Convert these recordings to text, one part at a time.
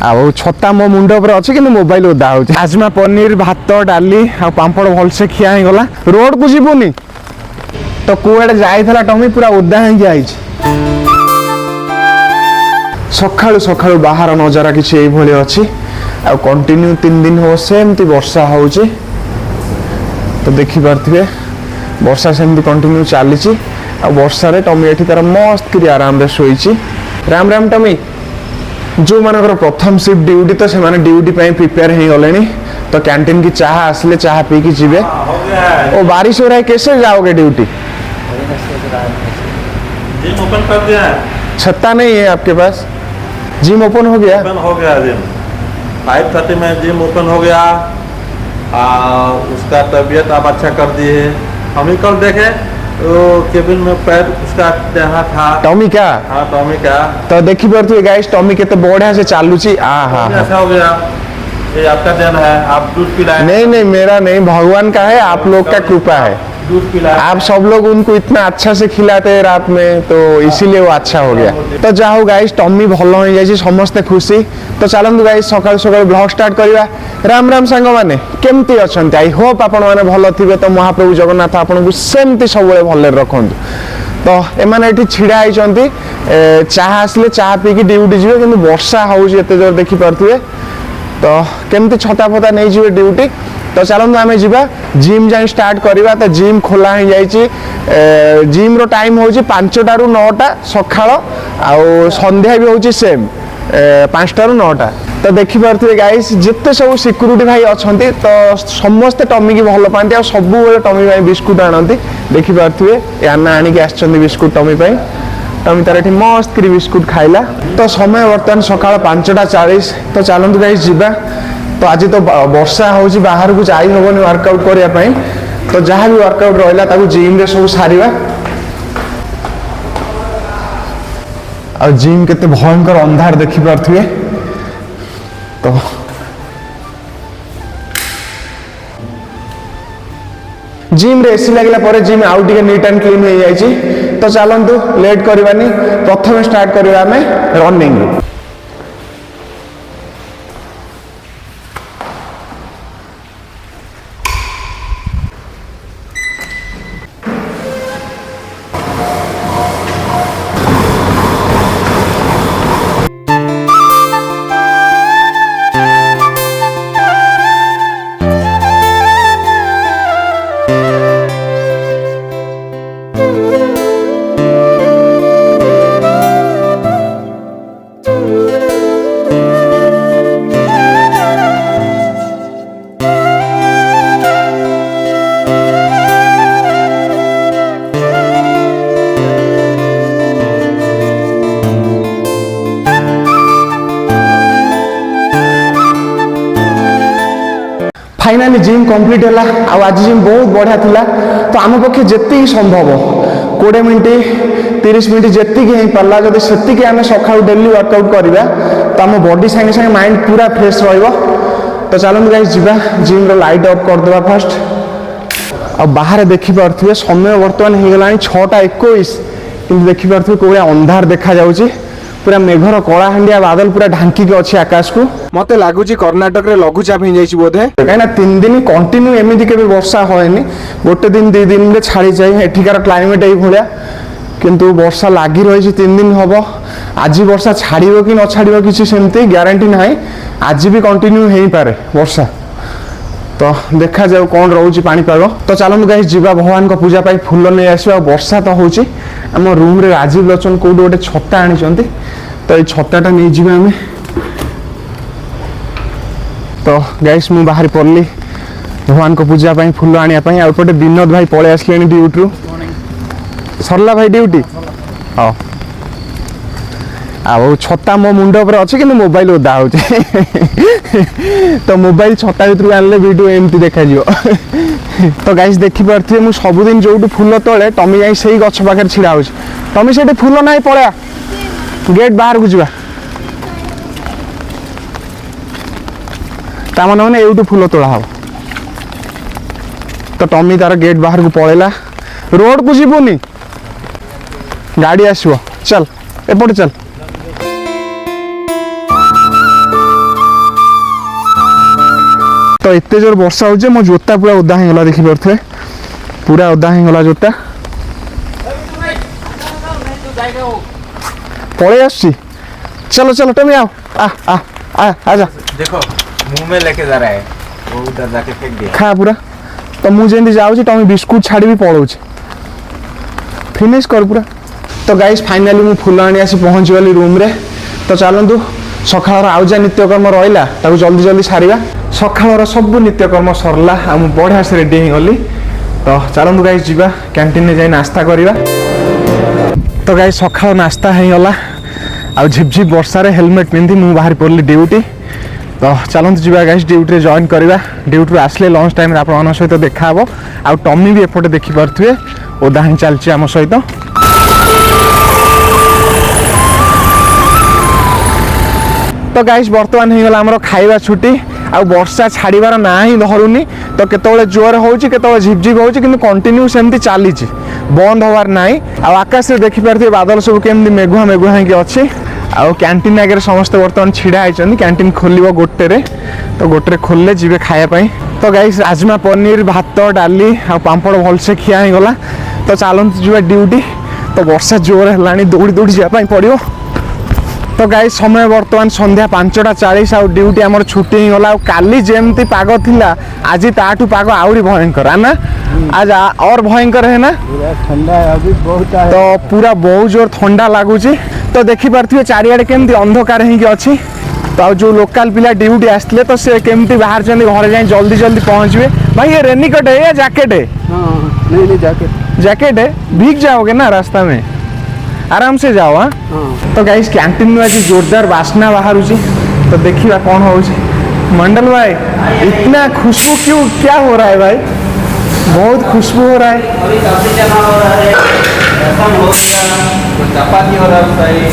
आउ छता मो मुंड पर अच्छे कि मोबाइल ओदा हो राजमा पनीर भात डाली आ पांपड़ भलसे खिया हो गला रोड को जीवनी तो कुआड़े जाइला टमी पूरा ओदा ही जाई सकाळु सकाळु बाहर नजारा किसी एई भली अछि आ कंटिन्यू 3 दिन हो सेमती वर्षा होउची तो देखि पारथिबे वर्षा सेमती कंटिन्यू चलीची आ वर्षा रे टमी एठी तार मस्त करी आराम रे सोईची राम राम टमी जो मानकर प्रथम शिफ्ट ड्यूटी तो से ड्यूटी प्रिपेयर हो गले तो कैंटीन की चाह आसले चाह पी की जीवे ओ बारिश हो रहा है कैसे जाओगे ड्यूटी जिम ओपन कर दिया है छत्ता नहीं है आपके पास जिम ओपन हो गया जिम 5:30 में जिम ओपन हो गया उसका तबीयत आप अच्छा कर दिए हम ही कल देखे तो केबिन में पैर उसका यहाँ था टॉमी क्या हाँ टॉमी क्या तो देखी पड़ती है गाइस टॉमी कितने बढ़िया से चालू ची ऐसा हो गया ये आपका देन है आप दूध पिलाए नहीं नहीं मेरा नहीं भगवान का है आप लोग का कृपा है दूध पिलाए आप सब लोग उनको इतना अच्छा से खिलाते हैं रात में तो इसीलिए वो अच्छा हो गया तो जाओ गाइस टॉमी भल हो जाए समस्ते खुशी तो चलतु गाइस सकाल सकाल ब्लॉग स्टार्ट करवा राम राम सांग मैंने केमती अच्छा आई होप आपण मैंने भल थे तो महाप्रभु जगन्नाथ आपको सेमती सब भले रखु तो एमाने एठी छिड़ा होती चाह आसले चाह पी ड्यूटी जी कि वर्षा होते जोर देखी पारे तो केमती छता फता नहीं जी ड्यूटी तो चलते आम जा जिम जाए स्टार्ट करवा तो जिम खोला ही जाइए जिम रो टाइम हो 5टा ରୁ 9टा सकाळ आउ संध्या भी होची सेम 5टा ରୁ 9टा तो देखी पारे गाइस जिते सब सिक्यूरीटी भाई अच्छा तो समस्ते टॉमी की भल पाती सब टॉमी भाई बिस्कुट आनती देखी पारे याना आणिक आसछन्ती बिस्कुट टॉमी पाई टॉमी तार एठी मस्त करी बिस्कुट खाइला तो समय बर्तमान सकाळ 5:40 तो चलतु गाइस जीवा तो आज तो वर्षा होची बाहर को जाई होबनी वर्कआउट करिया पई तो जहाँ भी वर्कआउट रहिला ताकू जिम रे सब सारिबा आ जिम केते भयंकर अंधार देखि पारथिबे तो जिम रे एसी लागला परे जिम आउट के नीट एंड क्लीन हो जाई छी तो चलंतु लेट करबानी प्रथम स्टार्ट करबा हमें रनिंग फाइनाली जिम कंप्लीट है आज जिम बहुत बढ़िया थिला तो आम पक्षे जी संभव 20 मिनट 30 मिनट जी हो पारा जब से आम सका डेली वर्कआउट करवा तो आम बॉडी संगे संगे माइंड पूरा फ्रेश रहा तो चलते गाइस जीवा जिम रो लाइट ऑफ करदे फास्ट आ बाहर देखी पारे समय बर्तमान हो गला 6:21 कि देखी पारे कौन अंधार देखा जाऊँगी पूरा मेघर कलाहांडिया बादल पूरा ढांकी के अच्छे आकाश को मत लगुच कर्णाटक रे लघुचाप हो जाए बोधे कहीं 3 दिन कंटिन्यू एमती के वर्षा होनी गोटे दिन 2 दिन में छाड़ी जाए एठिकार क्लाइमेट यही भाया किंतु वर्षा लगी रही 3 दिन हम आज वर्षा छाड़ कि न छाड़ किसी सेमती ग्यारंटी ना आज भी कंटिन्यू हो पारे वर्षा तो देखा जाऊ कौन रोचे पाणीपाग तो चलते गाइस जीवा भगवान को पूजा पाई फूल नहीं आसवा वर्षा तो होची आम रूम रे राजीव लोचन कौट गोटे छता आनी तो ये छताटा नहीं जी आम तो गाइस मु बाहर पड़ली भगवान को पूजा पाई फूल आने आउटे विनोद भाई पलि आसले ड्यूटी सरला भाई ड्यूटी हाँ आउ छता मो मुंड पर अच्छे कि मोबाइल ओदा हो तो मोबाइल छता भर आनले वीडियो एमती देखा तो गाइस देखी पारे मुझे सबुदिन जो फूल तले टमी जाई से गछ पाखे छिड़ा हो टमी से फूल ना पड़ा गेट बाहर को जा मैंने यूटू फूल तोड़ा हम तो टमी तार गेट बाहर को पलैला रोड को जीवनी गाड़ी आसो चल एपटे चल एते जोर वर्षा हो मो जोता पूरा ओदा हो गला देखि परथे पूरा ओदा हो गला जोता पड़े आसी चलो चलो टमी आओ आ आ आ आजा देखो मुंह में लेके जा रहा है वो उधर जाके फेंक दिया खा पूरा तो मु जेंदी जाउची टमी बिस्कुट छाड़ी भी पळौची फिनिश कर पूरा तो गाइस फाइनली मु फुलाणी आसी पहुंची गली रूम रे तो चलंतु सखाळर आउ जा नित्यकर्म रहिला ताकू जल्दी जल्दी सारिबा सखाळर सब नित्यकर्म सरला आ मु बढ़िया से रेडी हो गली तो चलंतु गाइस जीवा कैंटीन में जाई नाश्ता करिबा तो गाइस सखाळ नाश्ता हे गला आ झिपझिप वर्षा रे हेलमेट पिंधि मु बाहर पड़ली ड्यूटी तो चलते जी गाइस ड्यूटी जॉइन करवा ड्यूटी आसले लंच टाइम आप सहित देखा हे आ टमी भी एपटे देखिपे ओदा ही चलती आम सहित तो गाइस बर्तमान हो गला आमर खाइबा छुट्टी आ वर्षा छाड़बार ना ही धरुनी तो केतବେଳେ जोर होची केतବେଳେ झिपझिप होची किंतु कंटिन्यू सेमती चली बंद होवार नाई आकाश रे देखि पारथि बादल सब केमती मेघुआ मेघुआ होइके अछि आ कैंटीन आगे समस्त बर्तमान छिड़ा होती कैंटीन खोल गोटे रे तो गोटे रे खोलले जीवे खाया पाई तो गाइस राजमा पनीर भात डाली आ पांपड़ भलसे खिया हो गला तो चलते जी ड्यूटी तो वर्षा जोर है दौड़ी दौड़ी जावाई पड़ो तो गाइस समय बर्तमान संध्या 5:40 आ ड्यूटी आमर छुट्टी ही गला काली जेमती पाग थिला आज ताठू पाग आउरी भयंकर है ना आज और भयंकर है ना ठंडा है अभी बहुत है तो पूरा बहुत जोर ठंडा लगुच तो देखी पार्थिवे चारिआडे केमती अंधकार होइके अछि तो जो लोकल पिला ड्यूटी आसले तो से केमती बाहर चंदी घर जाए जल्दी जल्दी पहुंचबे भाई ये रेनकोट है या जैकेट है हाँ नहीं जैकेट है भीग जाओगे ना रास्ता में आराम से जाओ हाँ तो गाइस कैंटीन में आज जोरदार वासना बाहर तो देखिए कौन हो मंडल भाई इतना खुशबू क्यों क्या हो रहा है भाई बहुत खुशबू हो रहा है चपाती हो रहा है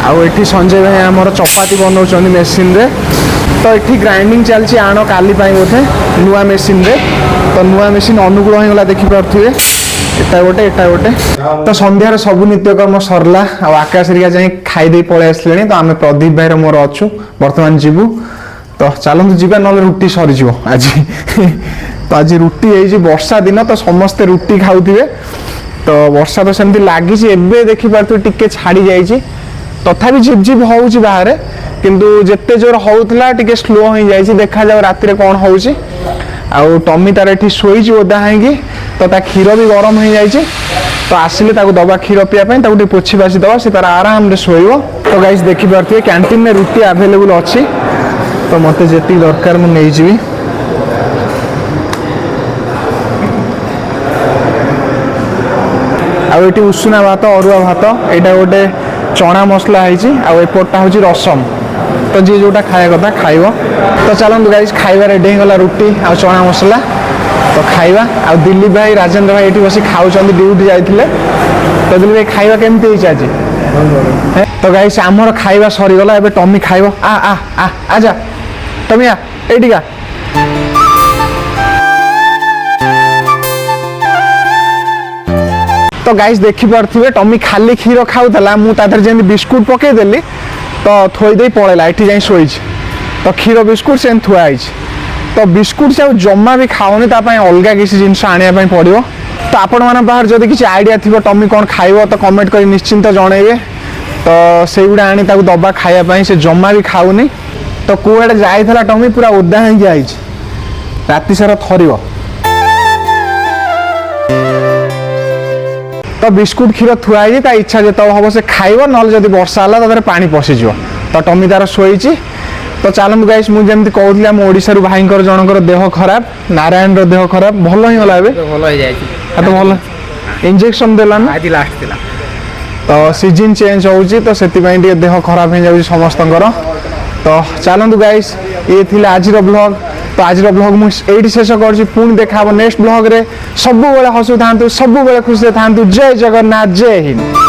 आउ एठी संजय भाई आमर चपाती बनाउछन मेसिन रे तो एठी ग्राइंडिंग चलछि आनो काली पाई बोथे नुआ मेसिन रे तो नुआ मेसिन अनुकूल हो गला देखि परथिवे एटा गोटे तो संध्यार सब नित्यकर्म सरला आ आकाश रिया जाई खाई दे पळे आसलेनी तो आमे प्रदीप भाई रे मोर अछु वर्तमान जीवु तो चलंतु जीवा न रुटी सरी जीवो आज तो आज रुटी हे जी वर्षा दिन तो समस्त रुटी खाउथिबे तो वर्षा तो सेमती लागि छी एबे देखि पारतु टिके छाडी जाई छी तथापि झिपझिप होउची बाहर किंतु जेते जोर होउतला टिके स्लो हो जाई छी देखा जाव राति रे कोन होउची आउ टमी तार एठी सोई छी ओदा हैगी तो ता क्षीर भी गरम हो जाई छी तो आसिले ताको दबा क्षीर पिया पई ताको पोछि बासी दबा से तार आराम रे सोइबो तो गाइस देखि पारथिबे कैंटीन में रुटी अवेलेबल अछि तो मते जेती दरकार मु नै जीवी आउ एटी उषुना भात अरुआ भात एटा गोटे चना मसला है आउ एपटा हूँ रसम तो जी जोटा खाया कथा खाइब तो चलते गाइस खाइबा रेडी गला रुटी आ चना मसला तो खाइबा आ दिलीप भाई राजेंद्र भाई ये बस खाऊँ ड्यूटी जाते तो दिलीप भाई खाइबा केमती आज तो गाइस आमर खाइबा सरीगला एबे टमी खाइब आ आ आ आजा टमी आ एटिका तो गाइस देखि पारथिबे टमी खाली क्षीर खाउतला मु तादर जेन बिस्कुट पके देली तो थोई दे पळेला एठी जाई सोई तो क्षीर बिस्कुट सेन थुआई तो बिस्कुट से जम्मा भी खाओनी ता पय अलगा किसी जिंस आनिया पय पड़ियो तो आपण माने बाहर जदि किसी आइडिया थिबो टमी कोन खाइबो तो कमेंट करी निश्चिंत जणेबे तो सेगुडा आनी ताकू दबा खाया पय से जम्मा भी खाउनी तो कुआडे जाइथला टमी पूरा ओदा हो जाई राति सारा थरिबो तो बिस्कुट क्षीर थुआई ता इच्छा जो हम से खाइब ना जब वर्षा है पानी पशिज तो टमी तार शोई तो चलते गाइस मुझे कहूली आम ओडिशा भाई जनकर देह खराब नारायण देह खराब भल ही गला तो भल इंजेक्शन देला ना आज लास्ट थिला तो सीजन चेंज होउची तो सेति पई देह खराब हो जाउची समस्तंकर तो चलतु गाइस ये थिला आज ब्लॉग तो आज ब्लॉग मुझे शेष कर पुणी देखा नेक्स्ट ब्लॉग रे सब बेले हसु था सब बेले खुशी था जय जगन्नाथ जय हिंद।